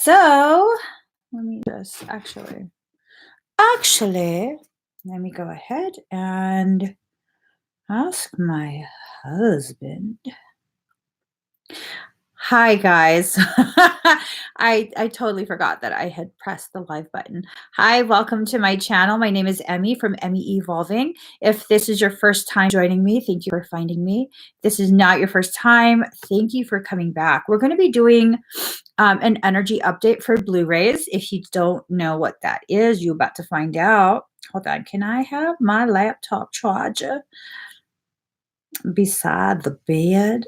So let me just actually, let me go ahead and ask my husband. Hi guys. I totally forgot that I had pressed the live button. Hi, welcome to my channel. My name is Emmie from Emmie Evolving. If this is your first time joining me, thank you for finding me. If this is not your first time, thank you for coming back. We're going to be doing an energy update for Blu-rays. If you don't know what that is, you're about to find out. Hold on, can I have my laptop charger beside the bed?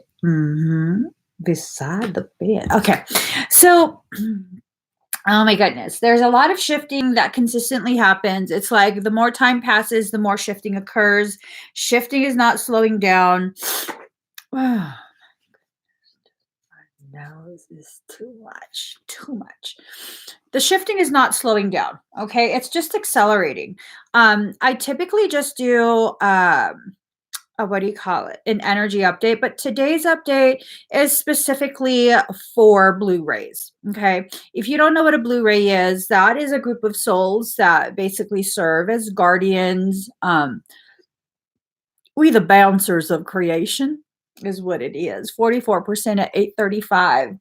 Beside the bed. Okay. So, oh my goodness, there's a lot of shifting that consistently happens. It's like the more time passes, the more shifting occurs. Shifting is not slowing down. Oh, no, this is too much. The shifting is not slowing down. Okay. It's just accelerating. I typically just do, what do you call it? An energy update. But today's update is specifically for Blu-rays. Okay. If you don't know what a Blu-ray is, that is a group of souls that basically serve as guardians. We the bouncers of creation is what it is. 44% at 835.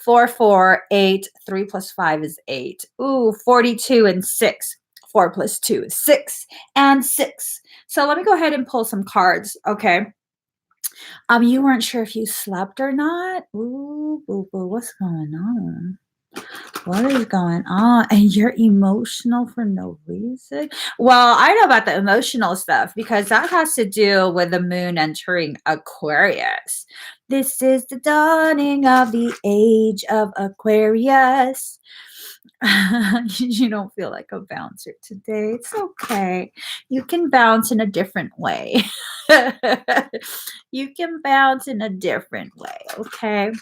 448. 3 plus 5 is 8. Ooh, 42 and 6. 4 plus 2 is 6 and 6. So let me go ahead and pull some cards. Okay. You weren't sure if you slept or not. Ooh, boo boo, what's going on? What is going on? And you're emotional for no reason? Well, I know about the emotional stuff because that has to do with the moon entering Aquarius. This is the dawning of the age of Aquarius. You don't feel like a bouncer today. It's okay. You can bounce in a different way. You can bounce in a different way, okay?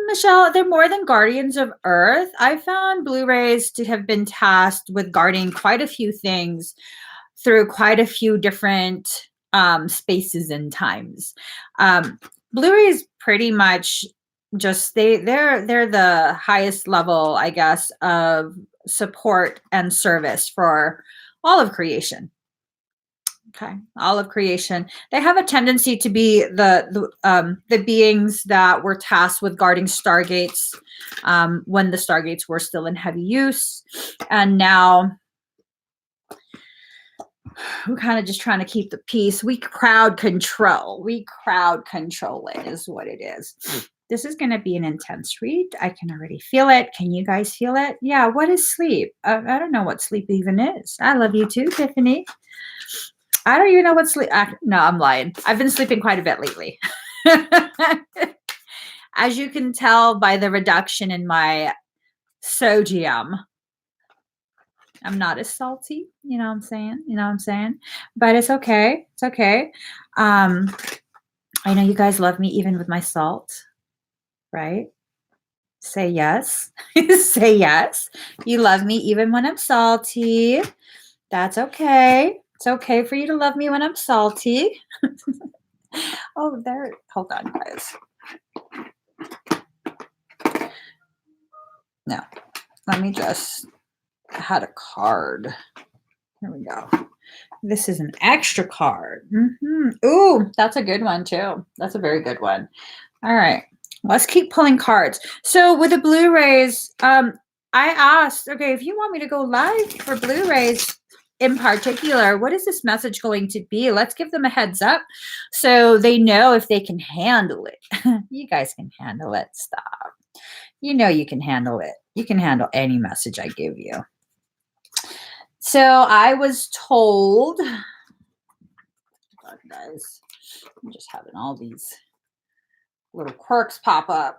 Michelle, they're more than guardians of Earth. I found Blu-rays to have been tasked with guarding quite a few things through quite a few different spaces and times. Blu-rays pretty much just they're the highest level, I guess, of support and service for all of creation. Okay, all of creation. They have a tendency to be the beings that were tasked with guarding stargates when the stargates were still in heavy use, and now we're kind of just trying to keep the peace. We crowd control. We crowd control it is what it is. This is going to be an intense read. I can already feel it. Can you guys feel it? Yeah. What is sleep? I don't know what sleep even is. I love you too, Tiffany. I don't even know what sleep. No, I'm lying. I've been sleeping quite a bit lately. As you can tell by the reduction in my sodium, I'm not as salty. You know what I'm saying? You know what I'm saying? But it's okay. It's okay. I know you guys love me even with my salt, right? Say yes. Say yes. You love me even when I'm salty. That's okay. It's okay for you to love me when I'm salty. Oh, there. Hold on, guys. No, let me just. I had a card. Here we go. This is an extra card. Ooh, that's a good one too. That's a very good one. All right, let's keep pulling cards. So with the Blu-rays, I asked, okay, if you want me to go live for Blu-rays in particular, what is this message going to be? Let's give them a heads up so they know if they can handle it. You guys can handle it. Stop. You know you can handle it. You can handle any message I give you. So I was told, guys, I'm just having all these little quirks pop up.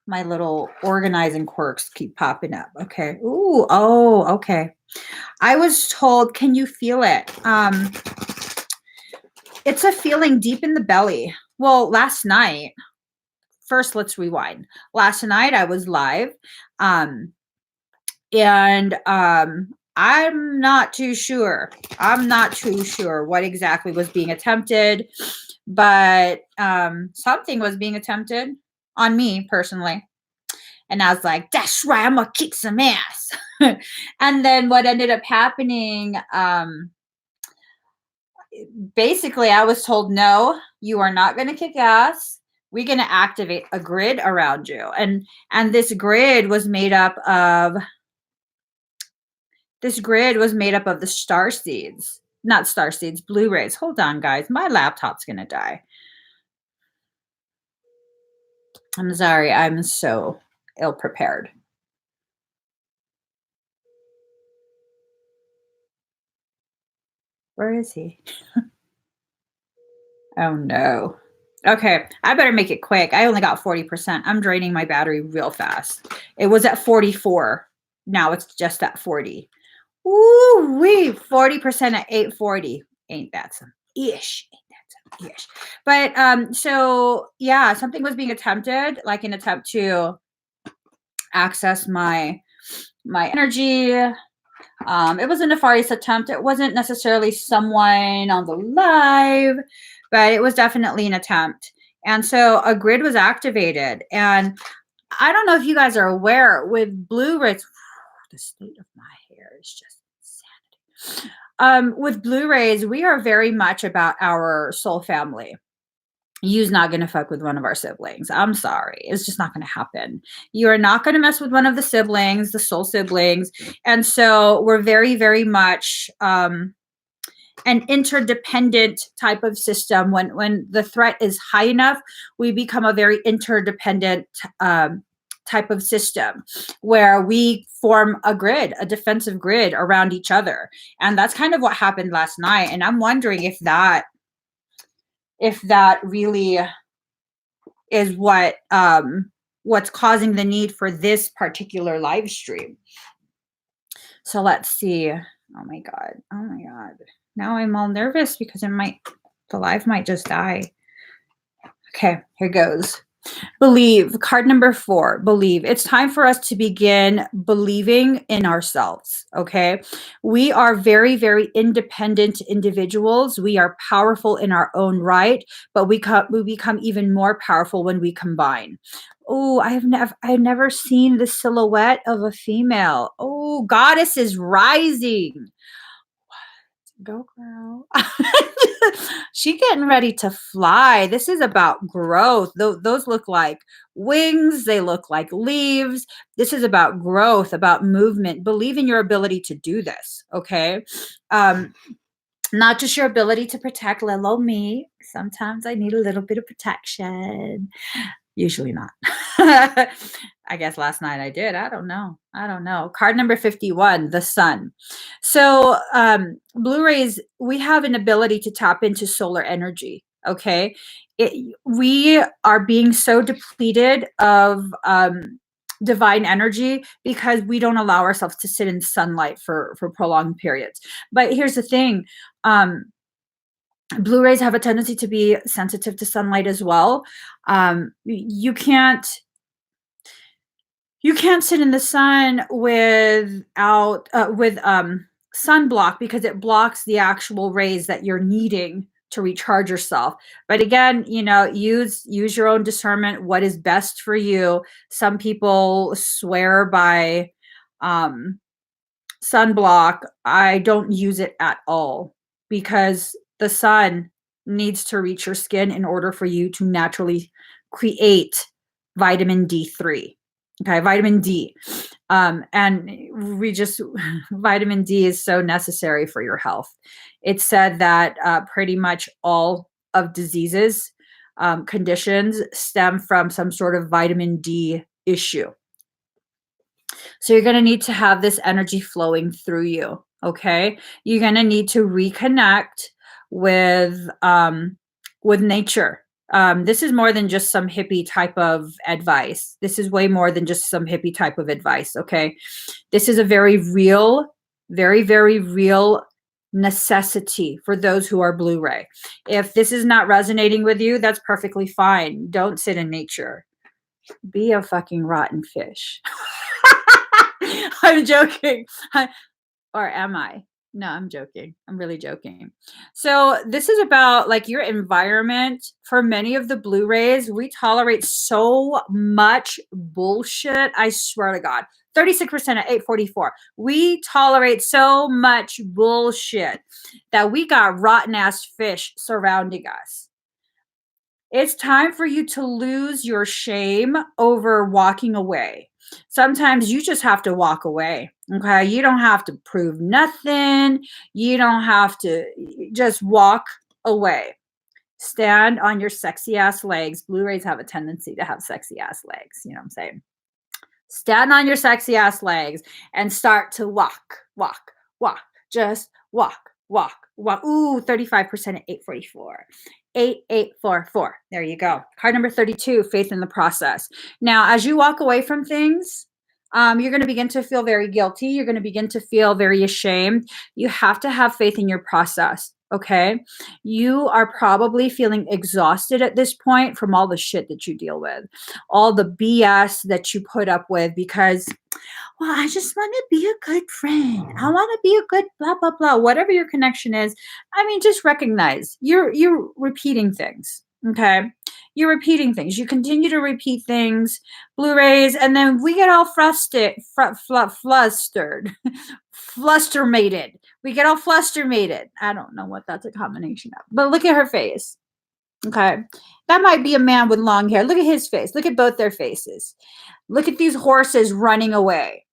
My little organizing quirks keep popping up. Okay. Ooh, oh, okay. I was told, can you feel it? It's a feeling deep in the belly. Well, last night, first let's rewind. Last night I was live. And I'm not too sure. I'm not too sure what exactly was being attempted, but something was being attempted on me personally. And I was like, that's right, I'm gonna kick some ass. And then what ended up happening, basically I was told, no, you are not going to kick ass. We're going to activate a grid around you. And this grid was made up of the star seeds, not star seeds, Blu-rays. Hold on, guys. My laptop's going to die. I'm sorry. I'm so ill prepared. Where is he? Oh no. Okay, I better make it quick. I only got 40%. I'm draining my battery real fast. It was at 44. Now it's just at 40. Ooh, wee, 40% at 840. Ain't that some ish? Ain't that some ish? But so yeah, something was being attempted, like an attempt to access my energy. It was a nefarious attempt. It wasn't necessarily someone on the live, but it was definitely an attempt. And so a grid was activated. And I don't know if you guys are aware, with Blu-rays, the state of my hair is just insanity. With Blu-rays, we are very much about our soul family. You's not going to fuck with one of our siblings. I'm sorry. It's just not going to happen. You are not going to mess with one of the siblings, the soul siblings. And so we're very, very much an interdependent type of system. When the threat is high enough, we become a very interdependent type of system where we form a grid, a defensive grid around each other. And that's kind of what happened last night. And I'm wondering if that really is what's causing the need for this particular live stream. So let's see. Oh my god. Now I'm all nervous because the live might just die. Okay, here goes. Believe. Card number 4, believe. It's time for us to begin believing in ourselves, okay? We are very, very independent individuals. We are powerful in our own right, but we become even more powerful when we combine. Oh, I've never seen the silhouette of a female. Oh, goddess is rising. Go girl. She getting ready to fly. This is about growth. Those look like wings. They look like leaves. This is about growth, about movement. Believe in your ability to do this, okay? Not just your ability to protect little me. Sometimes I need a little bit of protection. Usually not. I guess last night I did. I don't know. Card number 51, the sun. So Blu-rays, we have an ability to tap into solar energy. Okay. We are being so depleted of divine energy because we don't allow ourselves to sit in sunlight for prolonged periods. But here's the thing. Blu-rays have a tendency to be sensitive to sunlight as well. You can't sit in the sun with sunblock because it blocks the actual rays that you're needing to recharge yourself. But again, use your own discernment. What is best for you? Some people swear by sunblock. I don't use it at all because the sun needs to reach your skin in order for you to naturally create vitamin D3. Okay, vitamin D. And vitamin D is so necessary for your health. It's said that pretty much all of diseases, conditions stem from some sort of vitamin D issue. So you're going to need to have this energy flowing through you. Okay. You're going to need to reconnect with nature. This is more than just some hippie type of advice. This is way more than just some hippie type of advice. Okay. This is a very real, very, very real necessity for those who are Blu-ray. If this is not resonating with you, that's perfectly fine. Don't sit in nature. Be a fucking rotten fish. I'm joking. Or am I? No, I'm joking. I'm really joking. So this is about like your environment. For many of the Blu-rays, we tolerate so much bullshit. I swear to God. 36% at 844. We tolerate so much bullshit that we got rotten ass fish surrounding us. It's time for you to lose your shame over walking away. Sometimes you just have to walk away. Okay. You don't have to prove nothing. You don't have to just walk away. Stand on your sexy ass legs. Blu-rays have a tendency to have sexy ass legs. You know what I'm saying? Stand on your sexy ass legs and start to walk, walk, walk. Just walk, walk, walk. Ooh, 35% at 844. 8844. There you go. Card number 32, faith in the process. Now, as you walk away from things, you're going to begin to feel very guilty. You're going to begin to feel very ashamed. You have to have faith in your process. Okay. You are probably feeling exhausted at this point from all the shit that you deal with, all the BS that you put up with because, well, I just want to be a good friend. I want to be a good blah, blah, blah, whatever your connection is. I mean, just recognize you're repeating things. Okay. You're repeating things. You continue to repeat things, Blu-rays, and then we get all flustered, flustermated. We get all flustermated. I don't know what that's a combination of, but look at her face. Okay. That might be a man with long hair. Look at his face. Look at both their faces. Look at these horses running away.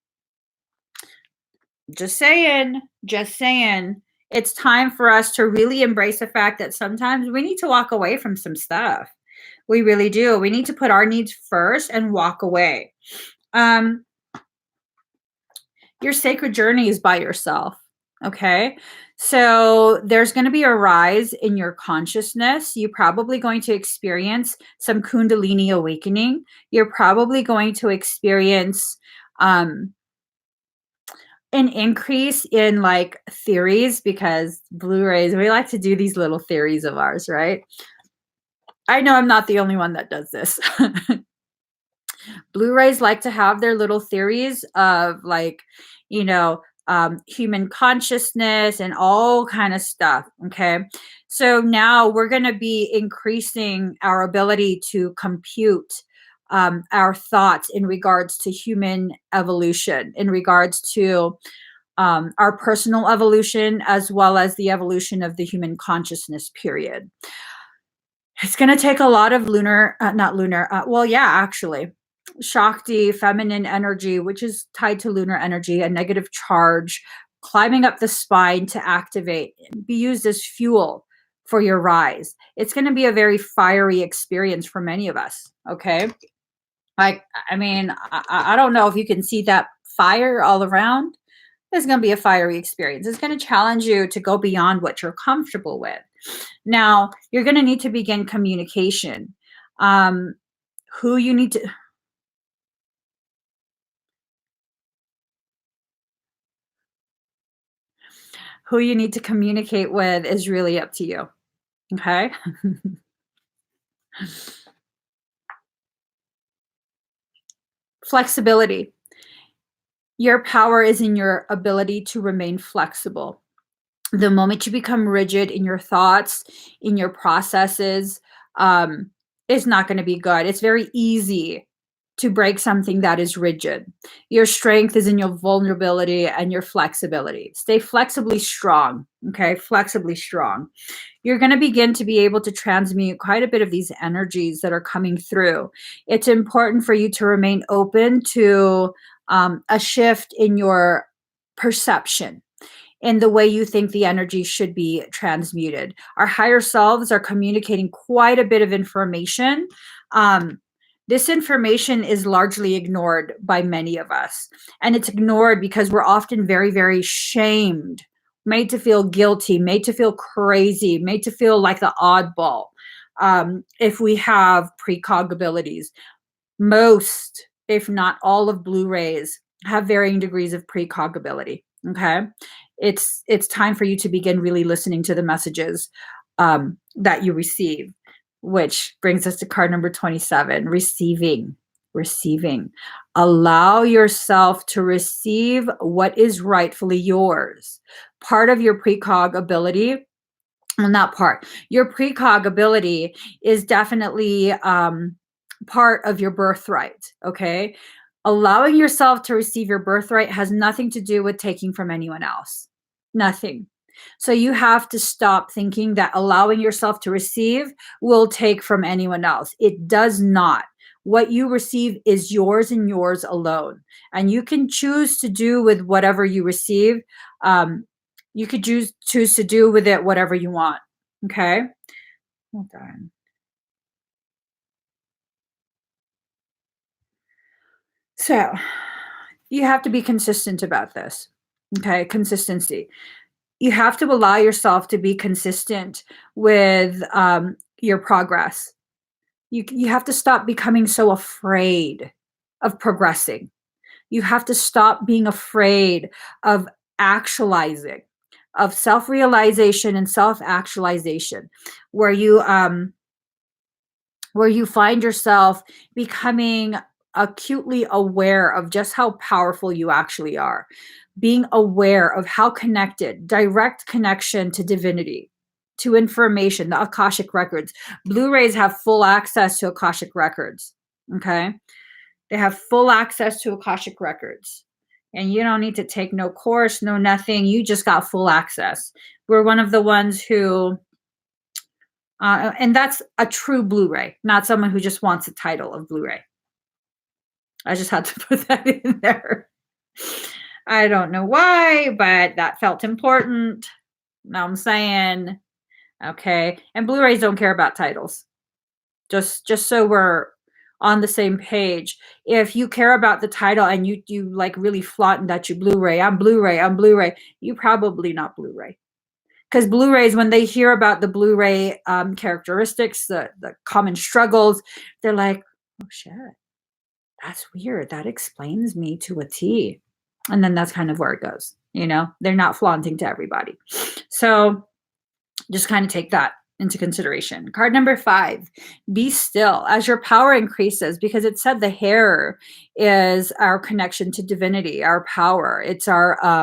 Just saying, just saying. It's time for us to really embrace the fact that sometimes we need to walk away from some stuff. We really do. We need to put our needs first and walk away. Your sacred journey is by yourself. Okay. So there's going to be a rise in your consciousness. You're probably going to experience some Kundalini awakening. You're probably going to experience an increase in like theories because Blu-rays, we like to do these little theories of ours, right? I know I'm not the only one that does this. Blu-rays like to have their little theories of like, you know, human consciousness and all kind of stuff. Okay. So now we're going to be increasing our ability to compute our thoughts in regards to human evolution, in regards to our personal evolution, as well as the evolution of the human consciousness period. It's going to take a lot of actually, Shakti, feminine energy, which is tied to lunar energy, a negative charge, climbing up the spine to activate, be used as fuel for your rise. It's going to be a very fiery experience for many of us. Okay. Like, I mean, I don't know if you can see that fire all around. It's going to be a fiery experience. It's going to challenge you to go beyond what you're comfortable with. Now, you're going to need to begin communication. Who you need to communicate with is really up to you. Okay. Flexibility. Your power is in your ability to remain flexible. The moment you become rigid in your thoughts, in your processes, it's not going to be good. It's very easy to break something that is rigid. Your strength is in your vulnerability and your flexibility. Stay flexibly strong. Okay. Flexibly strong. You're going to begin to be able to transmute quite a bit of these energies that are coming through. It's important for you to remain open to a shift in your perception, in the way you think the energy should be transmuted. Our higher selves are communicating quite a bit of information. This information is largely ignored by many of us. And it's ignored because we're often very, very shamed, made to feel guilty, made to feel crazy, made to feel like the oddball if we have precog abilities. Most, if not all of Blu-rays have varying degrees of precog ability. Okay. It's time for you to begin really listening to the messages that you receive, which brings us to card number 27, receiving. receiving. Allow yourself to receive what is rightfully yours. Part of your precog ability, well, not part, your precog ability is definitely part of your birthright, okay? Allowing yourself to receive your birthright has nothing to do with taking from anyone else. Nothing. So you have to stop thinking that allowing yourself to receive will take from anyone else. It does not. What you receive is yours and yours alone. And you can choose to do with whatever you receive. You could choose to do with it whatever you want. Okay? Hold on. So you have to be consistent about this. Okay? Consistency. You have to allow yourself to be consistent with your progress. You have to stop becoming so afraid of progressing. You have to stop being afraid of actualizing, of self-realization and self-actualization, where you find yourself becoming acutely aware of just how powerful you actually are, being aware of how connected, direct connection to divinity, to information, the Akashic records. Blu-rays have full access to Akashic records. Okay. They have full access to Akashic records. And you don't need to take no course, no nothing. You just got full access. We're one of the ones who, and that's a true Blu-ray, not someone who just wants a title of Blu-ray. I just had to put that in there. I don't know why, but that felt important. Now I'm saying, okay. And Blu-rays don't care about titles. Just so we're on the same page. If you care about the title and you like really flaunt that you Blu-ray, I'm Blu-ray, you probably not Blu-ray. Because Blu-rays, when they hear about the Blu-ray characteristics, the common struggles, they're like, oh shit, that's weird. That explains me to a T. And then that's kind of where it goes. You know, they're not flaunting to everybody. So just kind of take that into consideration. Card number 5, be still as your power increases, because it said the hair is our connection to divinity, our power. It's our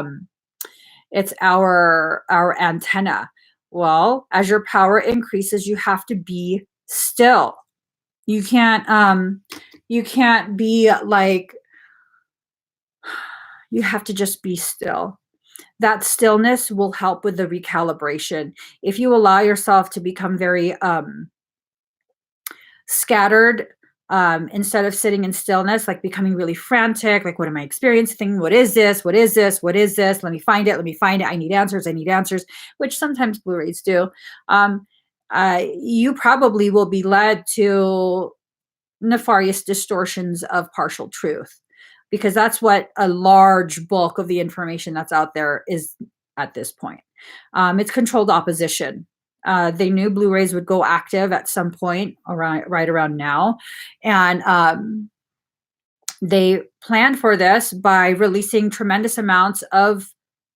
antenna. Well, as your power increases, you have to be still. You can't be like, you have to just be still. That stillness will help with the recalibration. If you allow yourself to become very scattered, instead of sitting in stillness, like becoming really frantic, like, what am I experiencing? What is this? What is this? What is this? Let me find it. I need answers, which sometimes Blu-rays do. You probably will be led to nefarious distortions of partial truth, because that's what a large bulk of the information that's out there is at this point. It's controlled opposition. They knew Blu-rays would go active at some point right around now. And they planned for this by releasing tremendous amounts of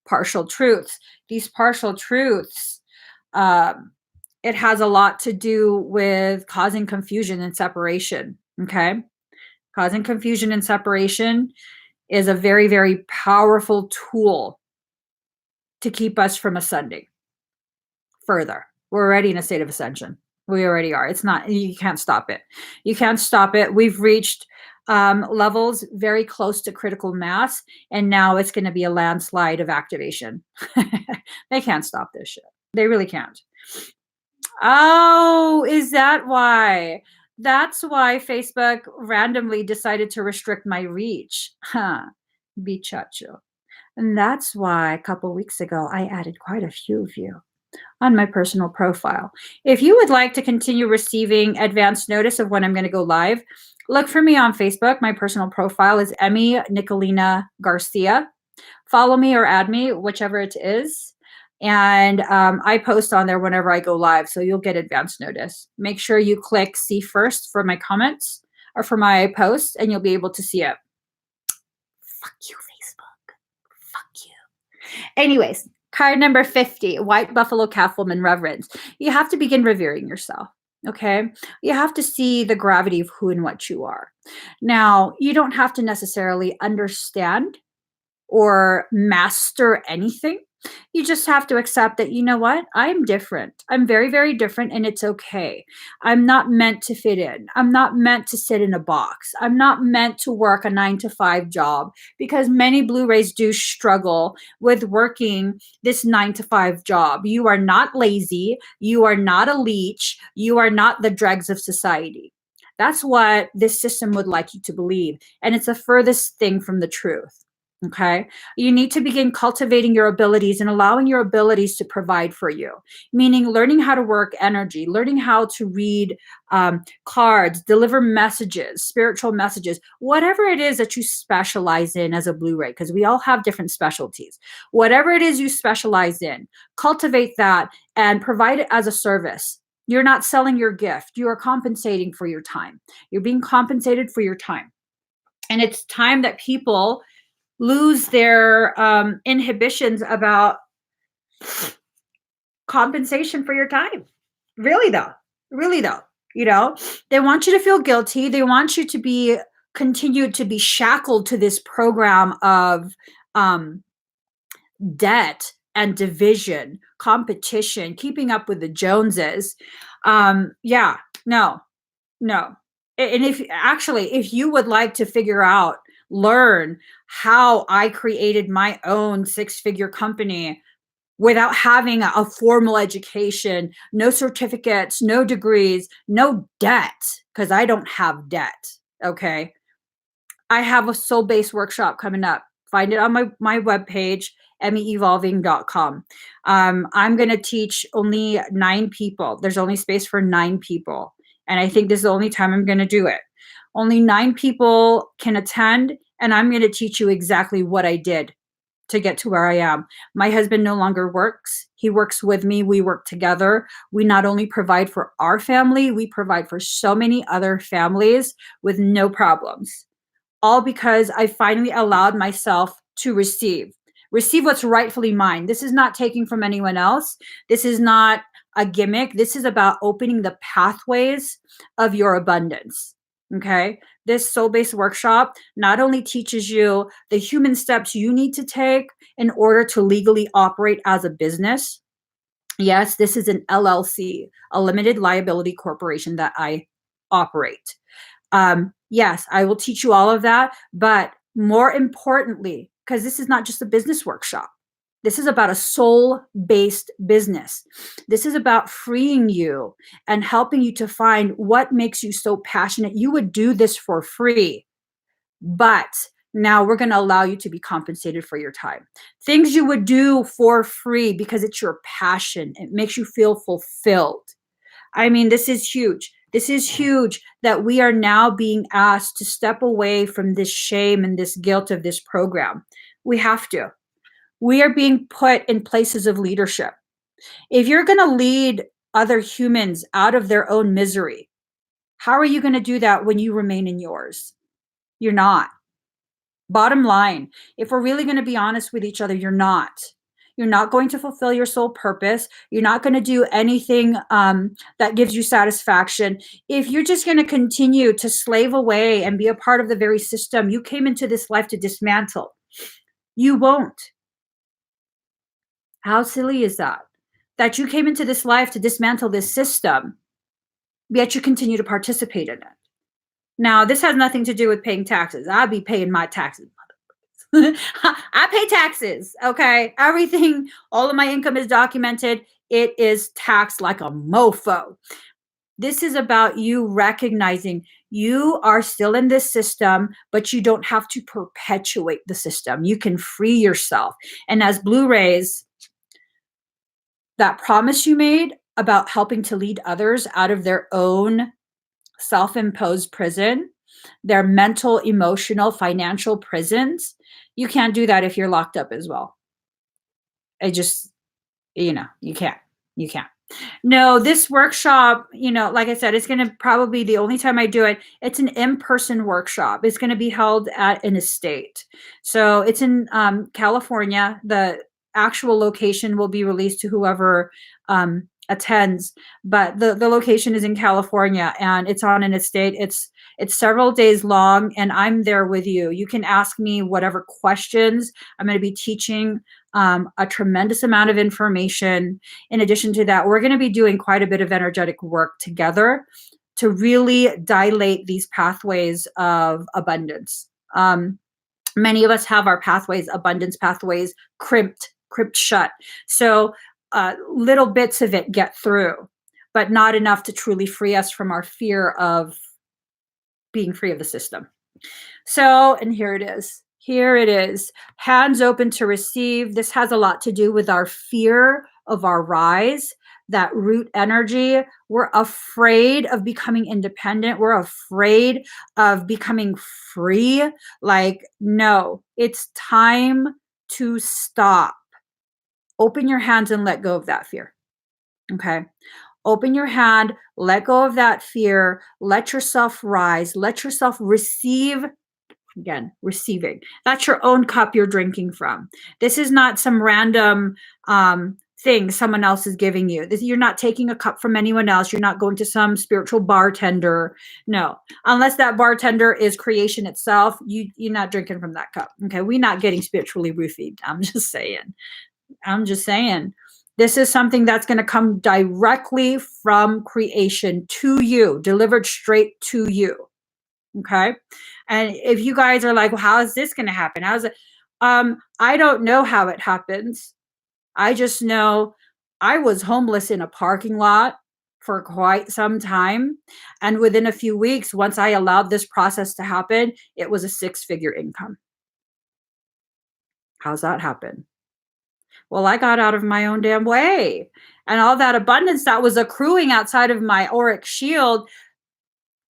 partial truths. These partial truths, it has a lot to do with causing confusion and separation. Okay. Causing confusion and separation is a very, very powerful tool to keep us from ascending further. We're already in a state of ascension. We already are. It's not, you can't stop it. You can't stop it. We've reached levels very close to critical mass, and now it's going to be a landslide of activation. They can't stop this shit. They really can't. Oh, is that why? That's why Facebook randomly decided to restrict my reach. Huh. Bichacho. And that's why a couple weeks ago, I added quite a few of you on my personal profile. If you would like to continue receiving advance notice of when I'm going to go live, look for me on Facebook. My personal profile is Emmie Nicolina Garcia. Follow me or add me, whichever it is. And I post on there whenever I go live, so you'll get advance notice. Make sure you click see first for my comments or for my posts, and you'll be able to see it. Fuck you, Facebook. Fuck you. Anyways, card number 50, White Buffalo Calf Woman Reverence. You have to begin revering yourself. Okay. You have to see the gravity of who and what you are. Now, you don't have to necessarily understand or master anything. You just have to accept that, you know what? I'm different. I'm very, very different, and it's okay. I'm not meant to fit in. I'm not meant to sit in a box. I'm not meant to work a 9 to 5 job, because many Blu-rays do struggle with working this 9 to 5 job. You are not lazy. You are not a leech. You are not the dregs of society. That's what this system would like you to believe. And it's the furthest thing from the truth. Okay. You need to begin cultivating your abilities and allowing your abilities to provide for you, meaning learning how to work energy, learning how to read cards, deliver messages, spiritual messages, whatever it is that you specialize in as a Blu-ray, because we all have different specialties. Whatever it is you specialize in, cultivate that and provide it as a service. You're not selling your gift. You are compensating for your time. You're being compensated for your time. And it's time that people lose their inhibitions about compensation for your time. Really though, really though, you know, they want you to feel guilty. They want you to be continued to be shackled to this program of um, debt and division, competition, keeping up with the Joneses. Yeah, no, no. And if you would like to figure out, learn how I created my own 6-figure company without having a formal education, no certificates, no degrees, no debt, because I don't have debt. Okay. I have a soul-based workshop coming up. Find it on my webpage, emmyevolving.com. I'm going to teach only 9 people. There's only space for 9 people. And I think this is the only time I'm going to do it. Only 9 people can attend, and I'm going to teach you exactly what I did to get to where I am. My husband no longer works. He works with me. We work together. We not only provide for our family, we provide for so many other families with no problems. All because I finally allowed myself to receive what's rightfully mine. This is not taking from anyone else. This is not a gimmick. This is about opening the pathways of your abundance. Okay. This soul-based workshop not only teaches you the human steps you need to take in order to legally operate as a business. Yes, this is an LLC, a limited liability corporation that I operate. Yes, I will teach you all of that. But more importantly, because this is not just a business workshop, this is about a soul-based business. This is about freeing you and helping you to find what makes you so passionate. You would do this for free, but now we're going to allow you to be compensated for your time. Things you would do for free because it's your passion. It makes you feel fulfilled. I mean, this is huge. This is huge that we are now being asked to step away from this shame and this guilt of this program. We have to. We are being put in places of leadership. If you're going to lead other humans out of their own misery, how are you going to do that when you remain in yours? You're not. Bottom line, if we're really going to be honest with each other, you're not. You're not going to fulfill your soul purpose. You're not going to do anything that gives you satisfaction. If you're just going to continue to slave away and be a part of the very system you came into this life to dismantle, you won't. How silly is that? That you came into this life to dismantle this system, yet you continue to participate in it. Now, this has nothing to do with paying taxes. I'll be paying my taxes. I pay taxes. Okay. Everything, all of my income is documented. It is taxed like a mofo. This is about you recognizing you are still in this system, but you don't have to perpetuate the system. You can free yourself. And as Blu-rays, that promise you made about helping to lead others out of their own self-imposed prison, their mental, emotional, financial prisons, you can't do that if you're locked up as well. It just, you can't. You can't. No, this workshop, like I said, it's going to probably the only time I do it. It's an in-person workshop. It's going to be held at an estate. So it's in California. The actual location will be released to whoever attends, but the location is in California and it's on an estate. It's several days long and I'm there with you. You can ask me whatever questions. I'm going to be teaching a tremendous amount of information. In addition to that, we're going to be doing quite a bit of energetic work together to really dilate these pathways of abundance. Many of us have our pathways, abundance pathways, crimped shut. So little bits of it get through, but not enough to truly free us from our fear of being free of the system. So, and here it is. Here it is. Hands open to receive. This has a lot to do with our fear of our rise, that root energy. We're afraid of becoming independent. We're afraid of becoming free. Like, no, it's time to stop. Open your hands and let go of that fear. Okay. Open your hand, let go of that fear, let yourself rise, let yourself receive. Again, receiving. That's your own cup you're drinking from. This is not some random thing someone else is giving you. You're not taking a cup from anyone else. You're not going to some spiritual bartender. No, unless that bartender is creation itself, you're not drinking from that cup. Okay, we're not getting spiritually roofied. I'm just saying. This is something that's going to come directly from creation to you, delivered straight to you. Okay. And if you guys are like, well, how is this going to happen? How's it? I don't know how it happens. I just know I was homeless in a parking lot for quite some time. And within a few weeks, once I allowed this process to happen, it was a 6-figure income. How's that happen? Well, I got out of my own damn way. And all that abundance that was accruing outside of my auric shield,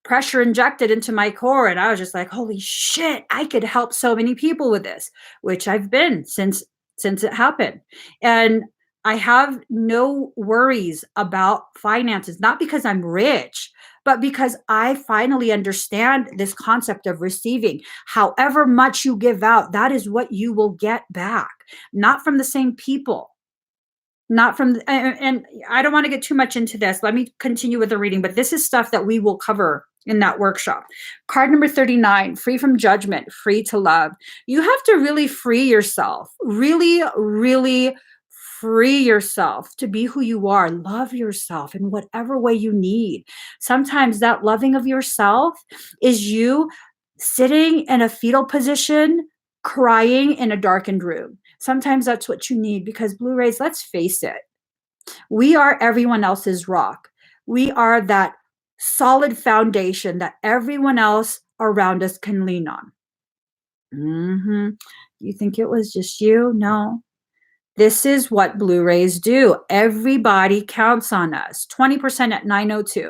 pressure injected into my core. And I was just like, holy shit, I could help so many people with this, which I've been since it happened. And I have no worries about finances, not because I'm rich, but because I finally understand this concept of receiving. However much you give out, that is what you will get back, not from the same people. Not from, and I don't want to get too much into this. Let me continue with the reading, but this is stuff that we will cover in that workshop. Card number 39, free from judgment, free to love. You have to really free yourself, really, really free yourself to be who you are. Love yourself in whatever way you need. Sometimes that loving of yourself is you sitting in a fetal position, crying in a darkened room. Sometimes that's what you need because Blu-rays, let's face it, we are everyone else's rock. We are that solid foundation that everyone else around us can lean on. You think it was just you? No. This is what Blu-rays do. Everybody counts on us. 20% at 902.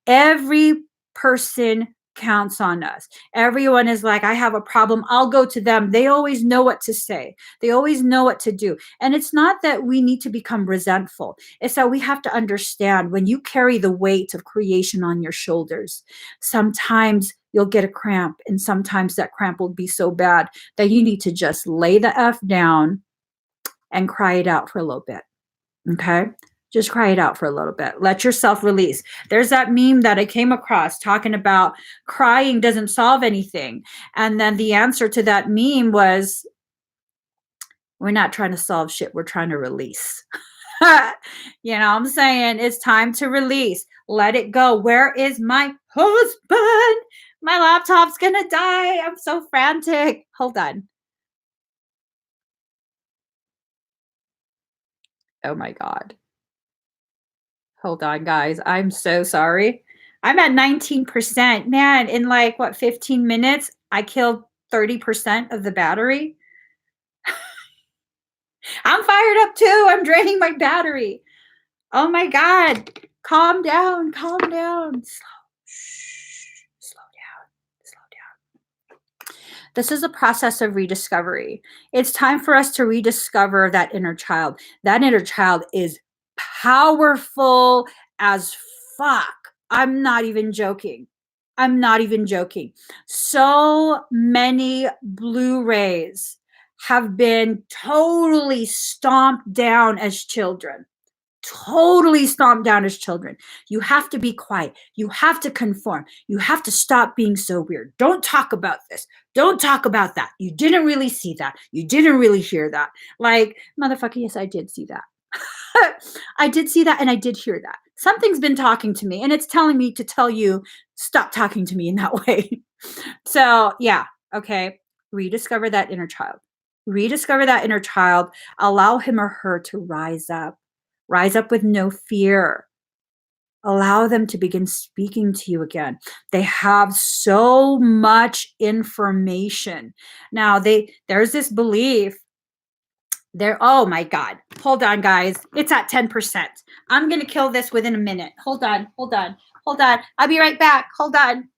Every person counts on us. Everyone is like, I have a problem. I'll go to them. They always know what to say. They always know what to do. And it's not that we need to become resentful. It's that we have to understand when you carry the weight of creation on your shoulders, sometimes you'll get a cramp and sometimes that cramp will be so bad that you need to just lay the F down and cry it out for a little bit. Okay? Just cry it out for a little bit. Let yourself release. There's that meme that I came across talking about crying doesn't solve anything. And then the answer to that meme was, we're not trying to solve shit. We're trying to release. You know what I'm saying? It's time to release. Let it go. Where is my husband? My laptop's going to die. I'm so frantic. Hold on. Oh my God. Hold on, guys. I'm so sorry. I'm at 19%. Man, in like, what, 15 minutes, I killed 30% of the battery. I'm fired up too. I'm draining my battery. Oh my God. Calm down. Calm down. Slow down. This is a process of rediscovery. It's time for us to rediscover that inner child. That inner child is powerful as fuck. I'm not even joking. So many Blu-rays have been totally stomped down as children. totally stomp down his children. You have to be quiet. You have to conform. You have to stop being so weird. Don't talk about this. Don't talk about that. You didn't really see that. You didn't really hear that. Like, motherfucker, yes, I did see that. I did see that and I did hear that. Something's been talking to me and it's telling me to tell you, stop talking to me in that way. So, yeah, okay. Rediscover that inner child. Rediscover that inner child. Allow him or her to rise up. Rise up with no fear. Allow them to begin speaking to you again. They have so much information. Now, there's this belief there. Oh my God. Hold on, guys. It's at 10%. I'm going to kill this within a minute. Hold on. Hold on. Hold on. I'll be right back. Hold on.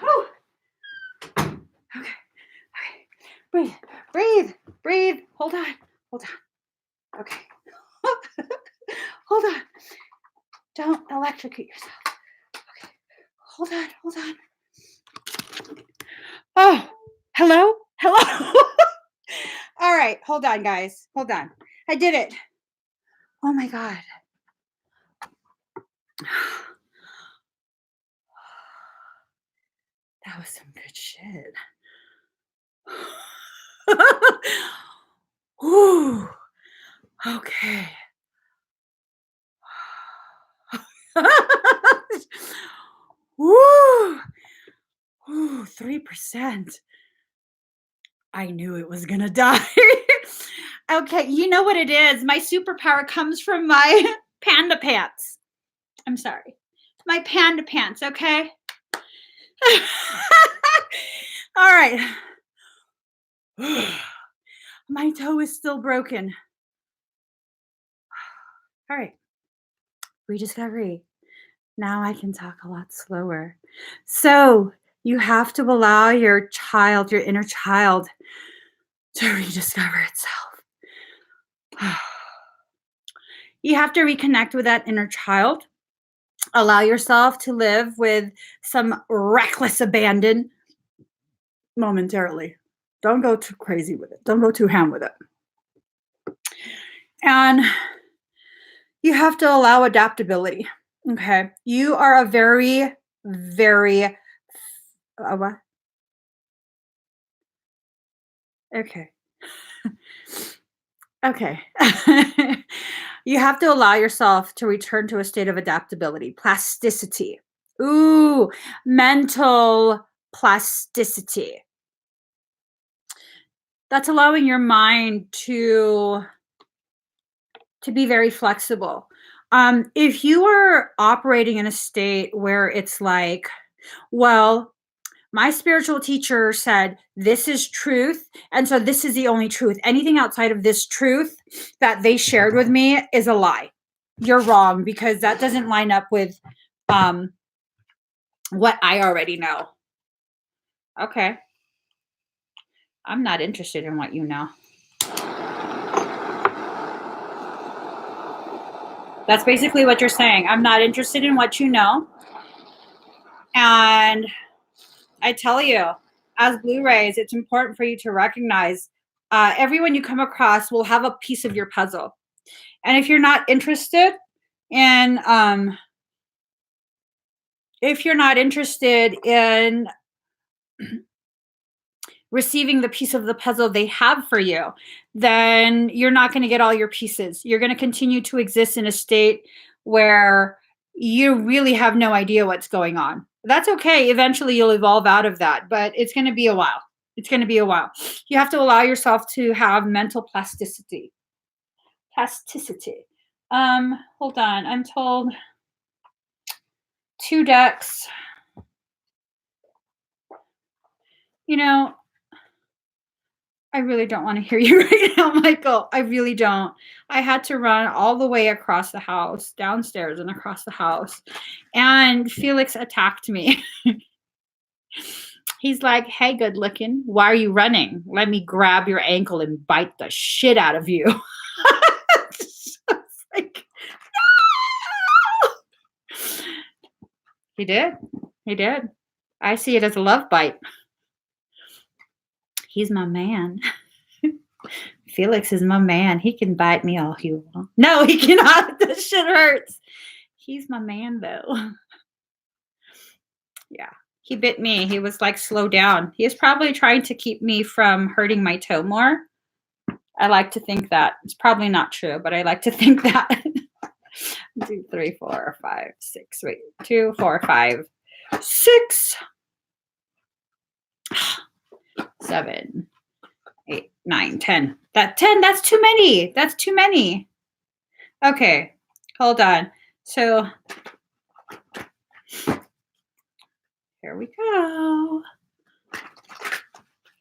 Whew. Okay. Breathe, breathe, breathe. Hold on, hold on. Okay. Hold on. Don't electrocute yourself. Okay. Hold on, hold on. Oh, hello? Hello? All right, hold on, guys. Hold on. I did it. Oh my God. That was some good shit. Ooh. Okay. Woo! Ooh, 3%. I knew it was gonna die. Okay, you know what it is? My superpower comes from my panda pants. I'm sorry. My panda pants, okay? All right. My toe is still broken. All right. Rediscovery. Now I can talk a lot slower. So you have to allow your child, your inner child, to rediscover itself. You have to reconnect with that inner child. Allow yourself to live with some reckless abandon momentarily. Don't go too crazy with it. Don't go too ham with it. And you have to allow adaptability. Okay. You are a very, very, what? Okay. Okay. You have to allow yourself to return to a state of adaptability, plasticity. Ooh, mental plasticity. That's allowing your mind to be very flexible. If you are operating in a state where it's like, well, my spiritual teacher said this is truth, and so this is the only truth. Anything outside of this truth that they shared with me is a lie. You're wrong, because that doesn't line up with what I already know. Okay. I'm not interested in what you know. That's basically what you're saying. I'm not interested in what you know. And I tell you, as Blu-rays, it's important for you to recognize everyone you come across will have a piece of your puzzle. And if you're not interested in receiving the piece of the puzzle they have for you, then you're not going to get all your pieces. You're going to continue to exist in a state where you really have no idea what's going on. That's okay. Eventually you'll evolve out of that, but it's going to be a while. It's going to be a while. You have to allow yourself to have mental plasticity. Plasticity. Hold on. I'm told 2 decks. You know, I really don't want to hear you right now, Michael. I really don't. I had to run all the way across the house, downstairs and across the house. And Felix attacked me. He's like, "Hey, good looking. Why are you running? Let me grab your ankle and bite the shit out of you." I was like, "No!" He did. He did. I see it as a love bite. He's my man. Felix is my man. He can bite me all he wants. No, he cannot. This shit hurts. He's my man, though. Yeah. He bit me. He was like, slow down. He is probably trying to keep me from hurting my toe more. I like to think that. It's probably not true, but I like to think that. 2, 3, 4, 5, 6. Wait. 2, 4, 5, 6, 7, 8, 9, 10. That 10, that's too many. That's too many. Okay. Hold on. So here we go.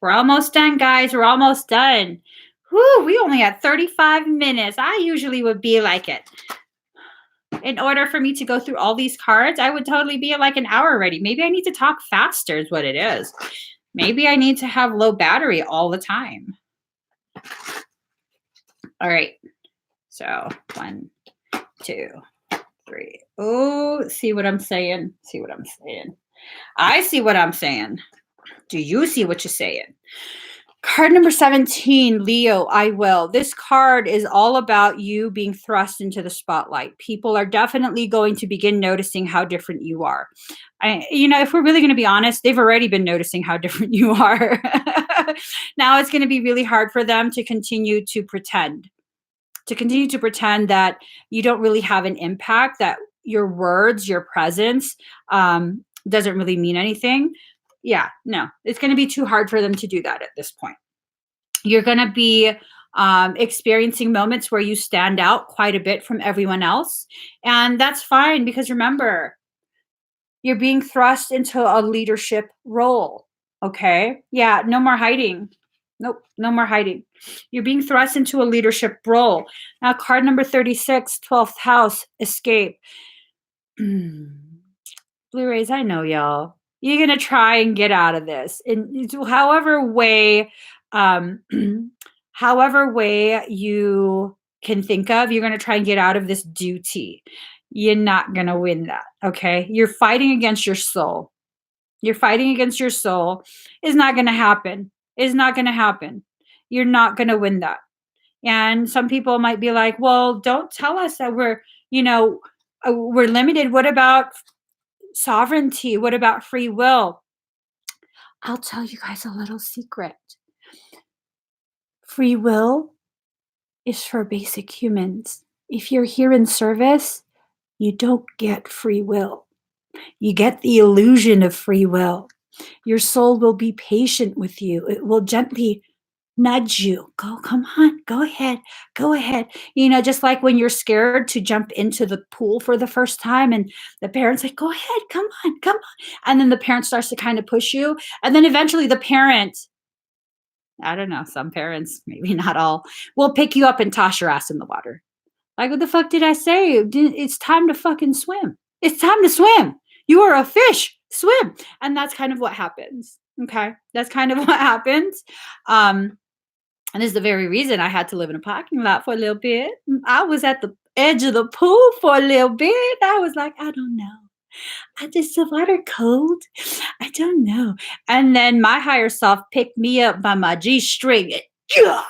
We're almost done, guys. We're almost done. Whew, we only had 35 minutes. I usually would be like it. In order for me to go through all these cards, I would totally be at like an hour already. Maybe I need to talk faster is what it is. Maybe I need to have low battery all the time. All right. So 1, 2, 3. Oh, see what I'm saying? See what I'm saying? I see what I'm saying. Do you see what you're saying? Card number 17, Leo, I will. This card is all about you being thrust into the spotlight. People are definitely going to begin noticing how different you are. If we're really going to be honest, they've already been noticing how different you are. Now it's going to be really hard for them to continue to pretend that you don't really have an impact, that your words, your presence doesn't really mean anything. Yeah, no, it's going to be too hard for them to do that at this point. You're going to be experiencing moments where you stand out quite a bit from everyone else. And that's fine because remember, you're being thrust into a leadership role. Okay. Yeah. No more hiding. Nope. No more hiding. You're being thrust into a leadership role. Now, card number 36, 12th house, escape. Blu-rays, I know y'all. You're going to try and get out of this in however way you can think of. You're going to try and get out of this duty. You're not going to win that, okay? You're fighting against your soul. You're fighting against your soul. It's not going to happen. It's not going to happen. You're not going to win that. And some people might be like, well, don't tell us that we're limited. What about sovereignty? What about free will? I'll tell you guys a little secret. Free will is for basic humans. If you're here in service, you don't get free will. You get the illusion of free will. Your soul will be patient with you. It will gently nudge you. Come on, go ahead. Just like when you're scared to jump into the pool for the first time and the parents like, go ahead, come on. And then the parent starts to kind of push you. And then eventually the parent, I don't know, some parents, maybe not all, will pick you up and toss your ass in the water. Like, what the fuck did I say? It's time to fucking swim. It's time to swim. You are a fish. Swim. And that's kind of what happens. Okay. That's kind of what happens. And this is the very reason I had to live in a parking lot for a little bit. I was at the edge of the pool for a little bit. I was like, I don't know. Is the water cold? I don't know. And then my higher self picked me up by my G-string and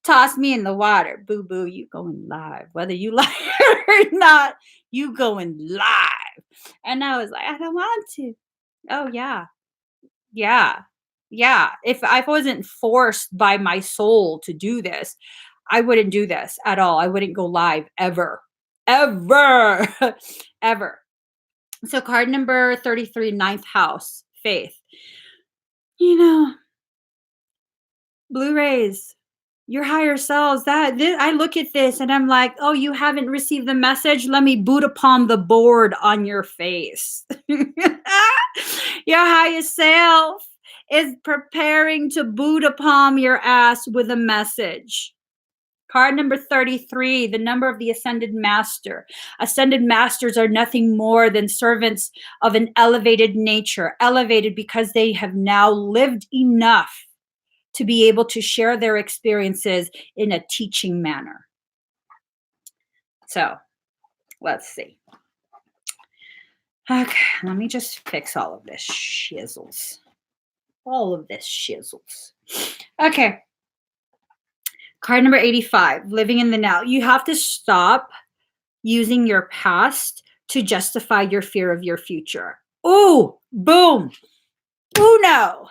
tossed me in the water. Boo boo, you going live. Whether you like it or not, you going live. And I was like, I don't want to. Oh, yeah. Yeah. Yeah. If I wasn't forced by my soul to do this, I wouldn't do this at all. I wouldn't go live ever. Ever. Ever. So card number 33, 9th house, faith. Blu-rays, Your higher selves, I look at this and I'm like, oh, you haven't received the message? Let me boot upon the board on your face. Your highest self is preparing to boot upon your ass with a message. Card number 33, the number of the ascended master. Ascended masters are nothing more than servants of an elevated nature, elevated because they have now lived enough to be able to share their experiences in a teaching manner. So let's see. Okay, let me just fix all of this shizzles. All of this shizzles. Okay. Card number 85, living in the now. You have to stop using your past to justify your fear of your future. Ooh, boom. Uno.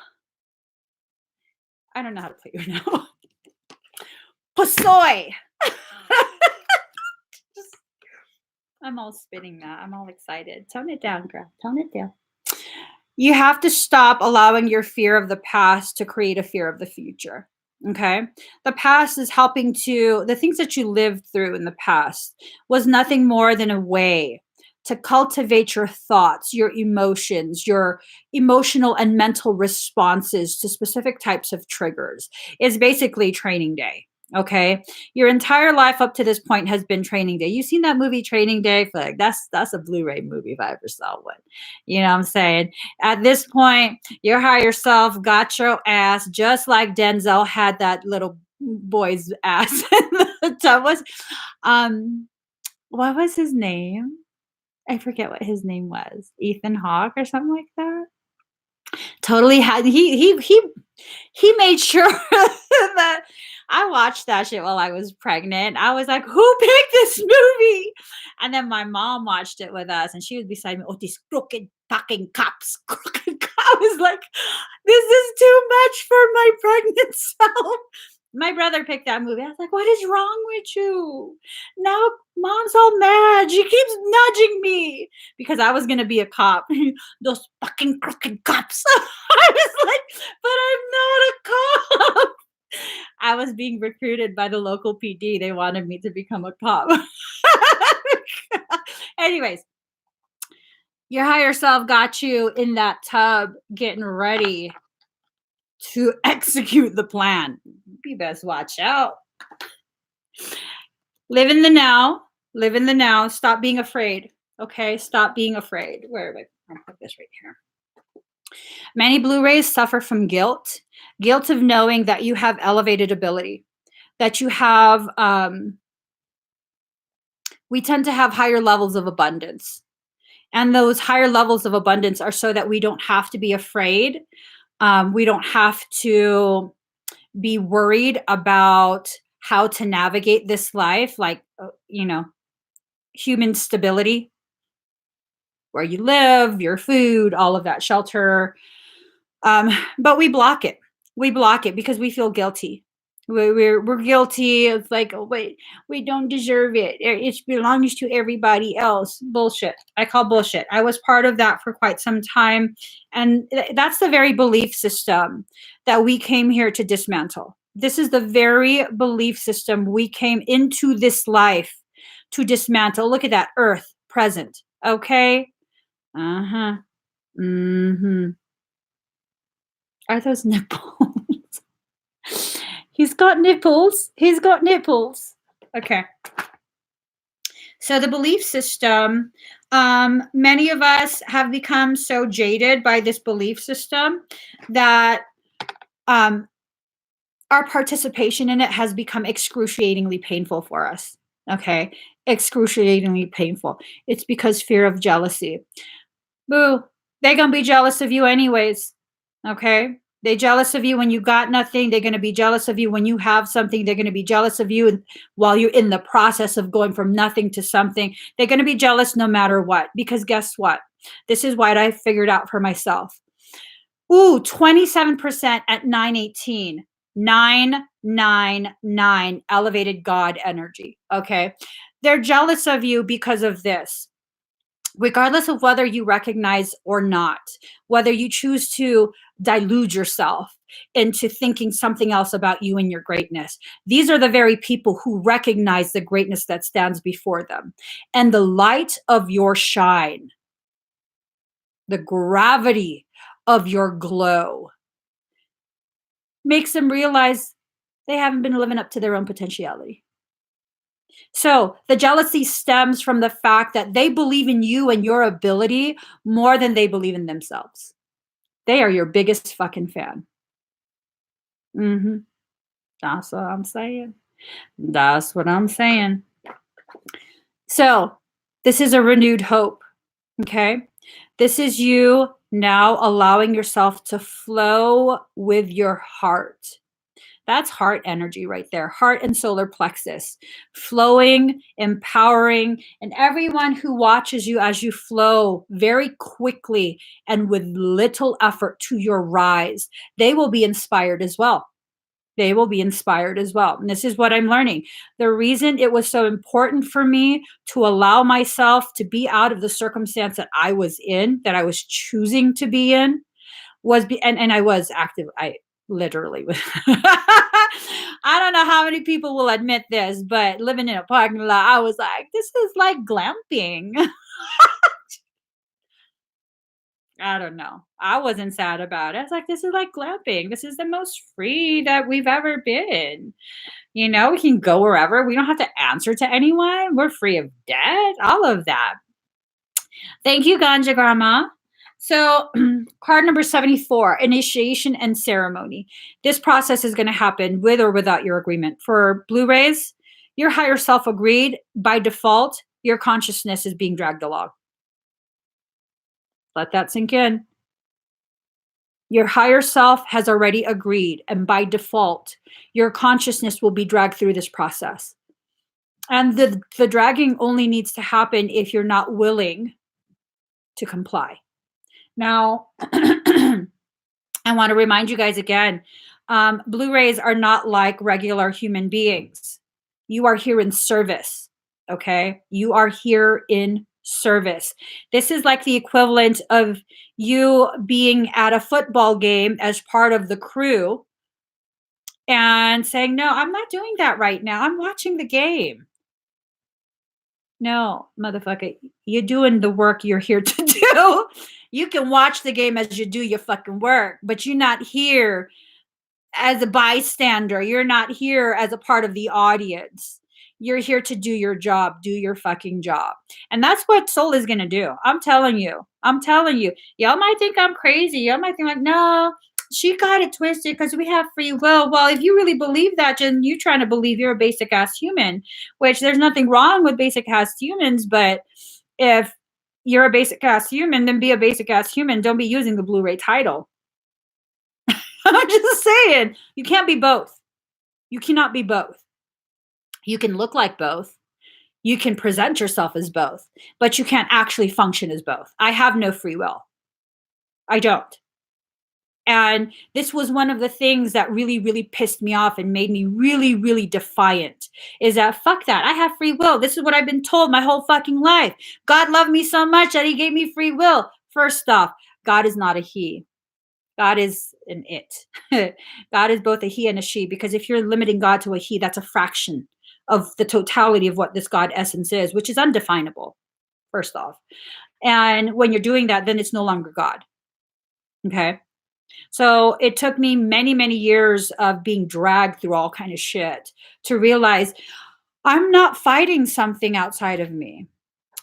I don't know how to play Uno. Pasoy. I'm all spinning that. I'm all excited. Tone it down, girl. Tone it down. You have to stop allowing your fear of the past to create a fear of the future. Okay. The past is helping the things that you lived through in the past was nothing more than a way to cultivate your thoughts, your emotions, your emotional and mental responses to specific types of triggers. It's basically training day. Okay. Your entire life up to this point has been training day. You've seen that movie Training Day? Like that's a Blu-ray movie if I ever saw one. You know what I'm saying? At this point, your higher self got your ass just like Denzel had that little boy's ass in the tub. What was his name? I forget what his name was. Ethan Hawke or something like that. Totally had he made sure that I watched that shit while I was pregnant. I was like, who picked this movie? And then my mom watched it with us and she was beside me. Oh, these crooked fucking cops. I was like, this is too much for my pregnant self. My brother picked that movie. I was like, what is wrong with you? Now mom's all mad. She keeps nudging me because I was going to be a cop. Those fucking crooked cops. I was like, but I'm not a cop. I was being recruited by the local PD. They wanted me to become a cop. Anyways, your higher self got you in that tub getting ready to execute the plan. You best watch out. Live in the now. Live in the now. Stop being afraid. Okay? Stop being afraid. Where am I? I'll put this right here. Many Blu-rays suffer from guilt. Guilt of knowing that you have elevated ability. That you have, we tend to have higher levels of abundance. And those higher levels of abundance are so that we don't have to be afraid. We don't have to be worried about how to navigate this life, like, human stability, where you live, your food, all of that, shelter. But we block it. We block it because we feel guilty. We're guilty. It's like, oh, wait, we don't deserve it. It belongs to everybody else. Bullshit. I call bullshit. I was part of that for quite some time. And that's the very belief system that we came here to dismantle. This is the very belief system we came into this life to dismantle. Look at that. Earth, present. Okay? Uh-huh. Mm-hmm. Are those nipples? He's got nipples. He's got nipples. Okay. So the belief system, many of us have become so jaded by this belief system that our participation in it has become excruciatingly painful for us. Okay. Excruciatingly painful. It's because fear of jealousy. Boo. They're going to be jealous of you anyways. Okay. They're jealous of you when you got nothing. They're going to be jealous of you when you have something. They're going to be jealous of you while you're in the process of going from nothing to something. They're going to be jealous no matter what. Because guess what? This is what I figured out for myself. Ooh, 27% at 918. 999 elevated God energy. Okay. They're jealous of you because of this. Regardless of whether you recognize or not, whether you choose to delude yourself into thinking something else about you and your greatness. These are the very people who recognize the greatness that stands before them. And the light of your shine, the gravity of your glow, makes them realize they haven't been living up to their own potentiality. So the jealousy stems from the fact that they believe in you and your ability more than they believe in themselves. They are your biggest fucking fan. That's what I'm saying. That's what I'm saying. So this is a renewed hope. Okay. This is you now allowing yourself to flow with your heart. That's heart energy right there. Heart and solar plexus. Flowing, empowering, and everyone who watches you as you flow very quickly and with little effort to your rise, they will be inspired as well. They will be inspired as well. And this is what I'm learning. The reason it was so important for me to allow myself to be out of the circumstance that I was in, that I was choosing to be in, was and I was active. I literally was. I don't know how many people will admit this, but living in a parking lot, I was like, this is like glamping. I don't know. I wasn't sad about it. I was like, this is like glamping. This is the most free that we've ever been. You know, we can go wherever. We don't have to answer to anyone. We're free of debt, all of that. Thank you, Ganja Grandma. So, card number 74, initiation and ceremony. This process is going to happen with or without your agreement. For Blu-rays, your higher self agreed. By default, your consciousness is being dragged along. Let that sink in. Your higher self has already agreed, and by default, your consciousness will be dragged through this process. And the dragging only needs to happen if you're not willing to comply. Now, I want to remind you guys again, Blu-rays are not like regular human beings. You are here in service, okay? You are here in service. This is like the equivalent of you being at a football game as part of the crew and saying, no, I'm not doing that right now. I'm watching the game. No, motherfucker, you're doing the work you're here to do. You can watch the game as you do your fucking work, but you're not here as a bystander. You're not here as a part of the audience. You're here to do your job, do your fucking job. And that's what soul is going to do. I'm telling you. I'm telling you. Y'all might think I'm crazy. Y'all might think like, no, she got it twisted because we have free will. Well, if you really believe that, then you're trying to believe you're a basic ass human, which there's nothing wrong with basic ass humans. But if you're a basic ass human, then be a basic ass human. Don't be using the Blu-ray title. I'm just saying, you can't be both. You cannot be both. You can look like both. You can present yourself as both, but you can't actually function as both. I have no free will. I don't. And this was one of the things that really, really pissed me off and made me really, really defiant, is that fuck that. I have free will. This is what I've been told my whole fucking life. God loved me so much that he gave me free will. First off, God is not a he. God is an it. God is both a he and a she, because if you're limiting God to a he, that's a fraction of the totality of what this God essence is, which is undefinable, first off. And when you're doing that, then it's no longer God. Okay. So it took me many, many years of being dragged through all kind of shit to realize I'm not fighting something outside of me.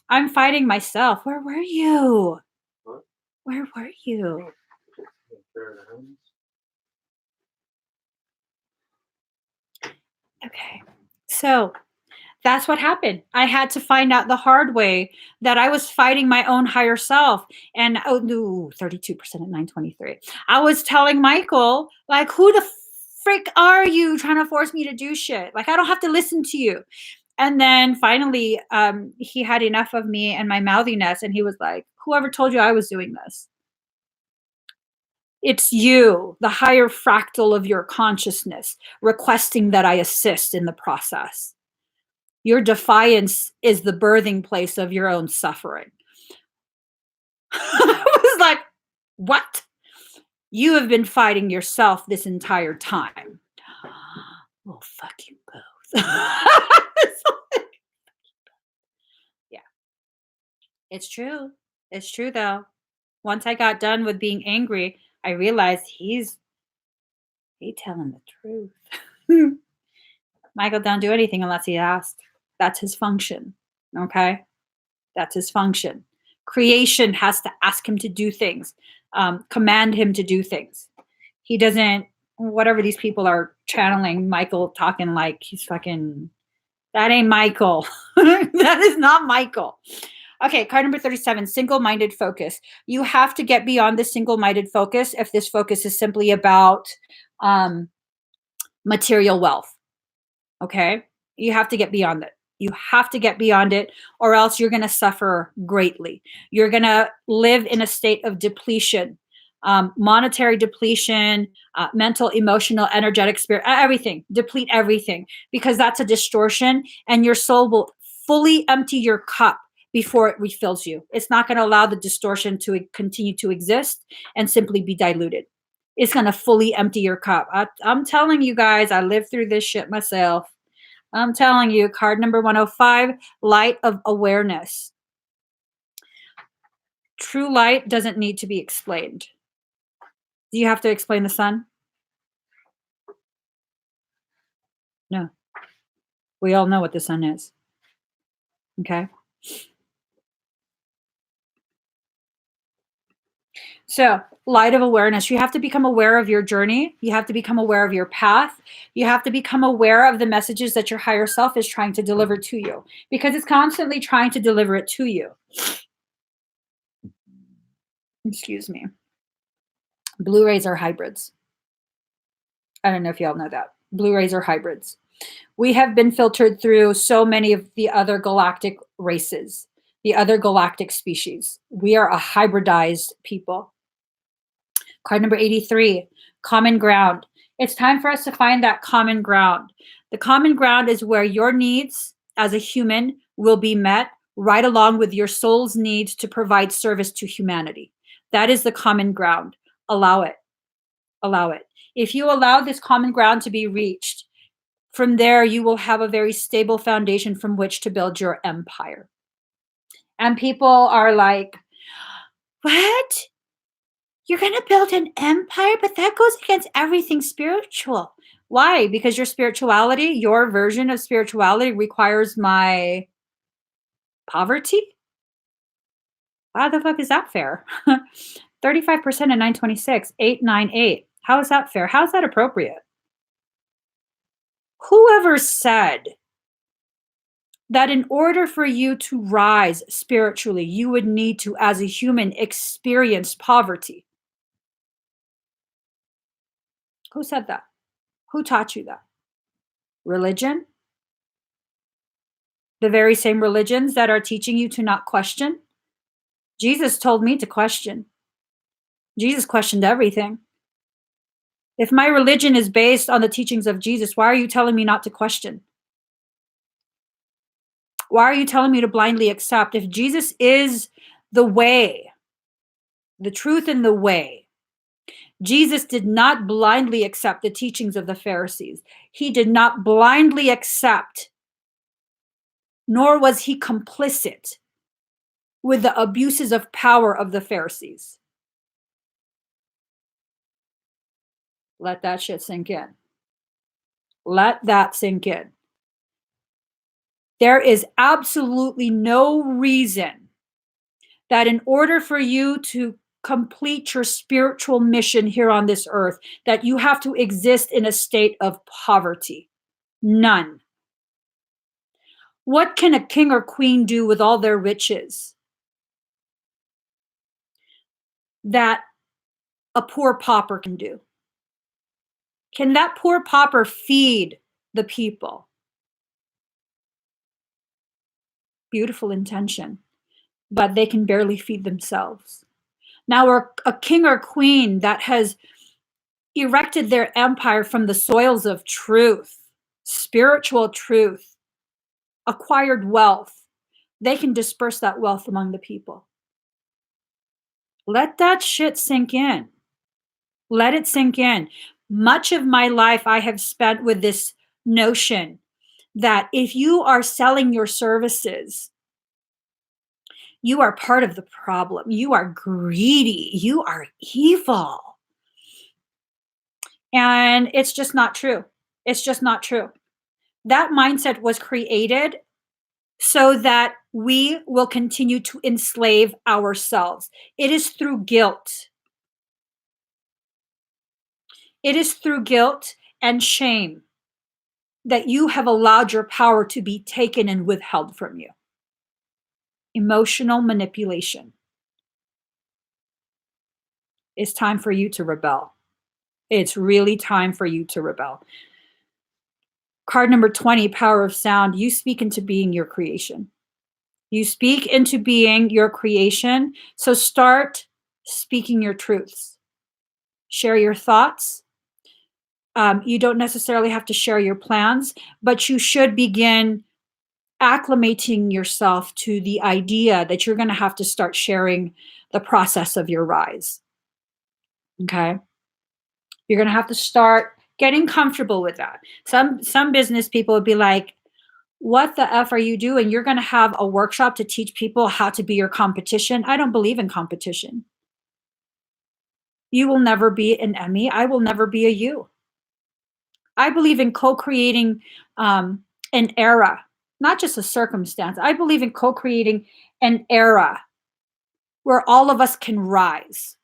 I'm fighting myself. Where were you? What? Where were you? Okay. So that's what happened. I had to find out the hard way that I was fighting my own higher self. And 32% at 923. I was telling Michael, like, who the frick are you trying to force me to do shit? Like, I don't have to listen to you. And then finally, he had enough of me and my mouthiness. And he was like, whoever told you I was doing this? It's you, the higher fractal of your consciousness, requesting that I assist in the process. Your defiance is the birthing place of your own suffering. I was like, what? You have been fighting yourself this entire time. Well, fuck you both. Yeah, it's true. It's true though. Once I got done with being angry, I realized he telling the truth. Michael don't do anything unless he asked. That's his function. Okay? That's his function. Creation has to ask him to do things, command him to do things. He doesn't, whatever these people are channeling, Michael talking like he's fucking, that ain't Michael. That is not Michael. Okay, card number 37, single-minded focus. You have to get beyond the single-minded focus if this focus is simply about material wealth. Okay? You have to get beyond it. You have to get beyond it, or else you're going to suffer greatly. You're going to live in a state of depletion, monetary depletion, mental, emotional, energetic, spirit, everything. Deplete everything, because that's a distortion, and your soul will fully empty your cup before it refills you. It's not going to allow the distortion to continue to exist and simply be diluted. It's going to fully empty your cup. I'm telling you guys, I lived through this shit myself. I'm telling you, card number 105, light of awareness. True light doesn't need to be explained. Do you have to explain the sun? No. We all know what the sun is. Okay? So, light of awareness. You have to become aware of your journey. You have to become aware of your path. You have to become aware of the messages that your higher self is trying to deliver to you, because it's constantly trying to deliver it to you. Excuse me. Blu-rays are hybrids. I don't know if y'all know that. Blu-rays are hybrids. We have been filtered through so many of the other galactic races, the other galactic species. We are a hybridized people. Card number 83, common ground. It's time for us to find that common ground. The common ground is where your needs as a human will be met right along with your soul's needs to provide service to humanity. That is the common ground. Allow it. Allow it. If you allow this common ground to be reached, from there you will have a very stable foundation from which to build your empire. And people are like, what? You're going to build an empire? But that goes against everything spiritual. Why? Because your spirituality, your version of spirituality requires my poverty? How the fuck is that fair? 35% and 926, 898. How is that fair? How is that appropriate? Whoever said that in order for you to rise spiritually, you would need to, as a human, experience poverty? Who said that? Who taught you that? Religion? The very same religions that are teaching you to not question? Jesus told me to question. Jesus questioned everything. If my religion is based on the teachings of Jesus, why are you telling me not to question? Why are you telling me to blindly accept? If Jesus is the way, the truth and the way, Jesus did not blindly accept the teachings of the Pharisees. He did not blindly accept, nor was he complicit with the abuses of power of the Pharisees. Let that shit sink in. Let that sink in. There is absolutely no reason that in order for you to complete your spiritual mission here on this earth, that you have to exist in a state of poverty. None. What can a king or queen do with all their riches that a poor pauper can do? Can that poor pauper feed the people? Beautiful intention, but they can barely feed themselves. Now, a king or queen that has erected their empire from the soils of truth, spiritual truth, acquired wealth, they can disperse that wealth among the people. Let that shit sink in. Let it sink in. Much of my life I have spent with this notion that if you are selling your services, you are part of the problem. You are greedy. You are evil. And it's just not true. It's just not true. That mindset was created so that we will continue to enslave ourselves. It is through guilt. It is through guilt and shame that you have allowed your power to be taken and withheld from you. Emotional manipulation. It's time for you to rebel. It's really time for you to rebel. Card number 20, power of sound. You speak into being your creation. You speak into being your creation. So start speaking your truths. Share your thoughts. You don't necessarily have to share your plans, but you should begin acclimating yourself to the idea that you're going to have to start sharing the process of your rise. Okay? You're going to have to start getting comfortable with that. Some business people would be like, what the F are you doing? You're going to have a workshop to teach people how to be your competition. I don't believe in competition. You will never be an Emmie. I will never be a you. I believe in co-creating an era, not just a circumstance. I believe in co-creating an era where all of us can rise,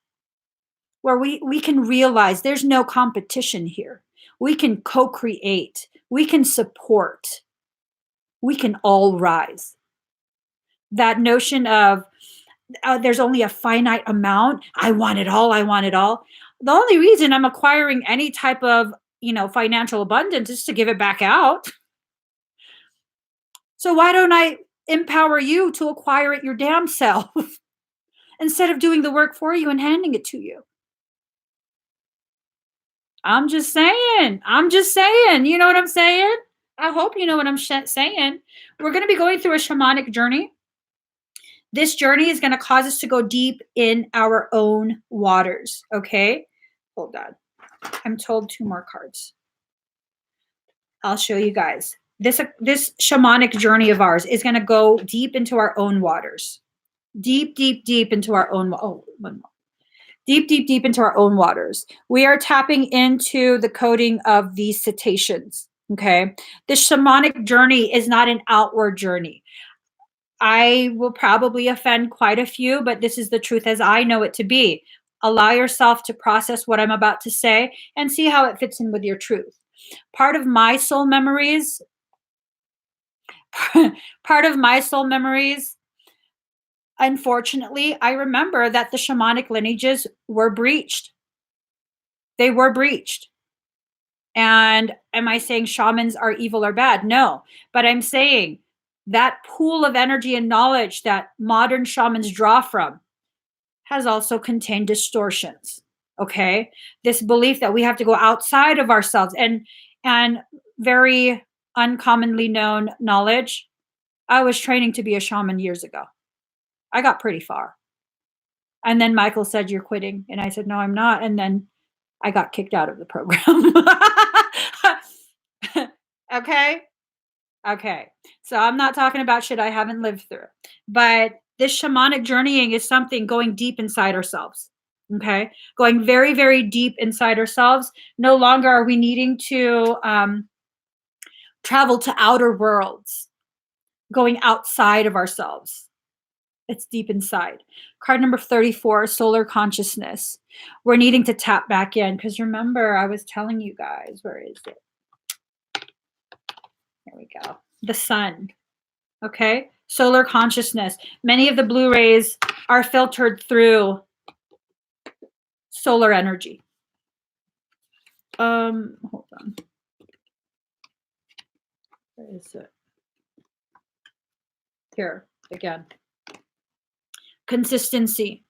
where we can realize there's no competition here. We can co-create. We can support. We can all rise. That notion of there's only a finite amount. I want it all. I want it all. The only reason I'm acquiring any type of, financial abundance is to give it back out. So why don't I empower you to acquire it your damn self instead of doing the work for you and handing it to you? I'm just saying. You know what I'm saying? I hope you know what I'm saying. We're going to be going through a shamanic journey. This journey is going to cause us to go deep in our own waters. Okay? Hold on. I'm told 2 more cards. I'll show you guys. This shamanic journey of ours is going to go deep into our own waters. Deep into our own. Deep into our own waters. We are tapping into the coding of these cetaceans. Okay. The shamanic journey is not an outward journey. I will probably offend quite a few, but this is the truth as I know it to be. Allow yourself to process what I'm about to say and see how it fits in with your truth. Part of my soul memories, unfortunately, I remember that the shamanic lineages were breached. They were breached. And am I saying shamans are evil or bad? No. But I'm saying that pool of energy and knowledge that modern shamans draw from has also contained distortions. Okay? This belief that we have to go outside of ourselves and very uncommonly known knowledge. I was training to be a shaman years ago. I got pretty far. And then Michael said, "You're quitting." And I said, "No, I'm not." And then I got kicked out of the program. Okay. So I'm not talking about shit I haven't lived through. But this shamanic journeying is something going deep inside ourselves. Okay. Going very, very deep inside ourselves. No longer are we needing to travel to outer worlds, going outside of ourselves. It's deep inside. Card number 34, solar consciousness. We're needing to tap back in because remember, I was telling you guys, where is it? There we go. The sun. Okay. Solar consciousness. Many of the Blu-rays are filtered through solar energy. Hold on. Where is it? Here again. Consistency.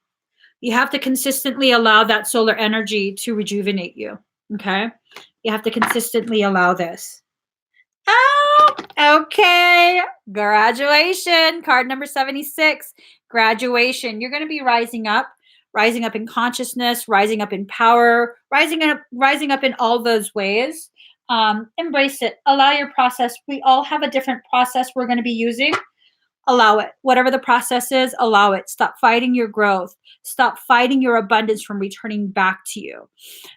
You have to consistently allow that solar energy to rejuvenate you. Okay. You have to consistently allow this. Oh, okay. Graduation. Card number 76. Graduation. You're going to be rising up rising up in consciousness, rising up in power, rising up in all those ways. Embrace it. Allow your process. We all have a different process we're going to be using. Allow it. Whatever the process is, allow it. Stop fighting your growth. Stop fighting your abundance from returning back to you.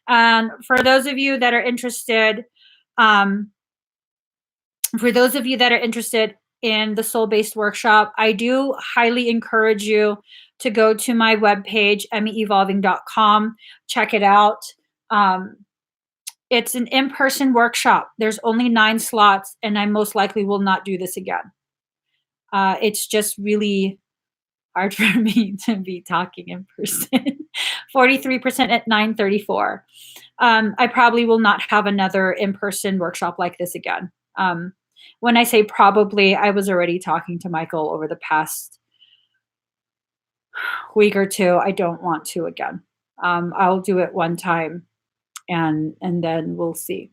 And for those of you that are interested, in the soul-based workshop, I do highly encourage you to go to my webpage, emmieevolving.com. Check it out. It's an in-person workshop. There's only 9 slots, and I most likely will not do this again. It's just really hard for me to be talking in person. 43% at 9:34. I probably will not have another in-person workshop like this again. When I say probably, I was already talking to Michael over the past week or two. I don't want to again. I'll do it one time and then we'll see.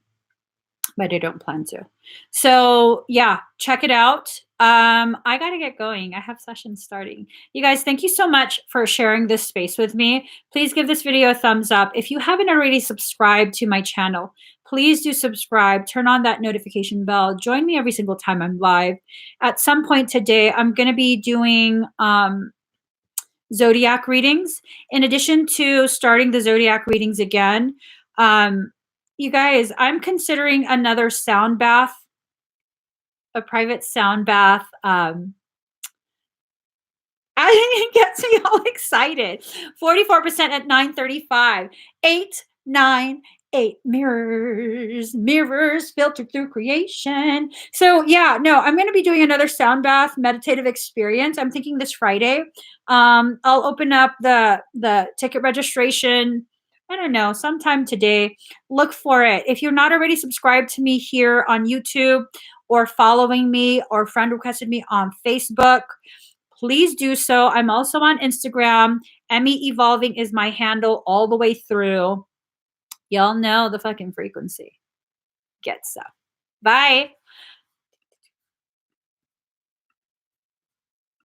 But I don't plan to. So yeah, check it out. I got to get going. I have sessions starting. You guys, thank you so much for sharing this space with me. Please give this video a thumbs up. If you haven't already subscribed to my channel, please do subscribe. Turn on that notification bell. Join me every single time I'm live. At some point today, I'm going to be doing zodiac readings. In addition to starting the zodiac readings again, you guys, I'm considering another sound bath, a private sound bath. It gets me all excited. 44% at 9:35. 8, 9, 8 mirrors filtered through creation. So yeah, no, I'm going to be doing another sound bath meditative experience. I'm thinking this Friday. I'll open up the ticket registration. I don't know, sometime today. Look for it. If you're not already subscribed to me here on YouTube or following me or friend requested me on Facebook, please do so. I'm also on Instagram. Emmie Evolving is my handle all the way through. Y'all know the fucking frequency. Get stuff. Bye.